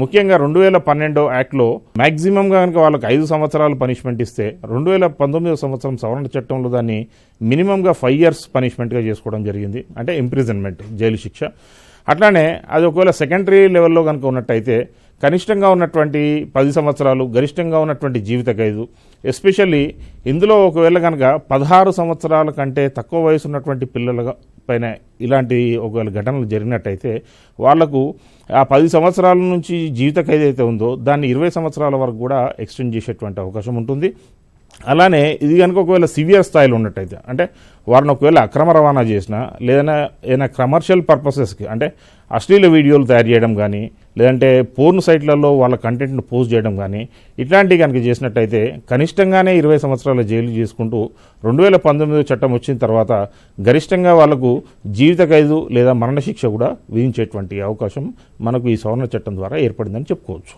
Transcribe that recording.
ముఖ్యంగా 2012 యాక్ట్లో మ్యాక్సిమంగా కనుక వాళ్ళకి 5 సంవత్సరాలు పనిష్మెంట్ ఇస్తే 2019 సంవత్సరం సవరణ చట్టంలో దాన్ని మినిమంగా 5 years పనిష్మెంట్గా చేసుకోవడం జరిగింది. అంటే ఇంప్రిజన్మెంట్, జైలు శిక్ష. అట్లానే అది ఒకవేళ సెకండరీ లెవెల్లో కనుక ఉన్నట్టయితే కనిష్టంగా ఉన్నటువంటి 10 సంవత్సరాలు, గరిష్టంగా ఉన్నటువంటి జీవిత ఖైదు. ఎస్పెషల్లీ ఇందులో ఒకవేళ కనుక 16 సంవత్సరాల కంటే తక్కువ వయసు ఉన్నటువంటి పిల్లల పైన ఇలాంటి ఒకవేళ ఘటనలు జరిగినట్టయితే వాళ్లకు ఆ 10 సంవత్సరాల నుంచి జీవిత ఖైదు అయితే ఉందో దాన్ని 20 సంవత్సరాల వరకు కూడా ఎక్స్టెండ్ చేసేటువంటి అవకాశం ఉంటుంది. అలానే ఇది కనుక ఒకవేళ సివియర్ స్థాయిలో ఉన్నట్టయితే, అంటే వారిని ఒకవేళ అక్రమ రవాణా చేసినా లేదన్నా ఏదైనా కమర్షియల్ పర్పసెస్కి, అంటే అశ్లీల వీడియోలు తయారు చేయడం కానీ, లేదంటే పోర్న్ సైట్లలో వాళ్ళ కంటెంట్ను పోస్ట్ చేయడం కానీ, ఇట్లాంటివి కనుక చేసినట్టయితే కనిష్టంగానే 20 సంవత్సరాల జైలు చేసుకుంటూ 2019 చట్టం వచ్చిన తర్వాత గరిష్టంగా వాళ్లకు జీవిత ఖైదు లేదా మరణశిక్ష కూడా విధించేటువంటి అవకాశం మనకు ఈ సవరణ చట్టం ద్వారా ఏర్పడిందని చెప్పుకోవచ్చు.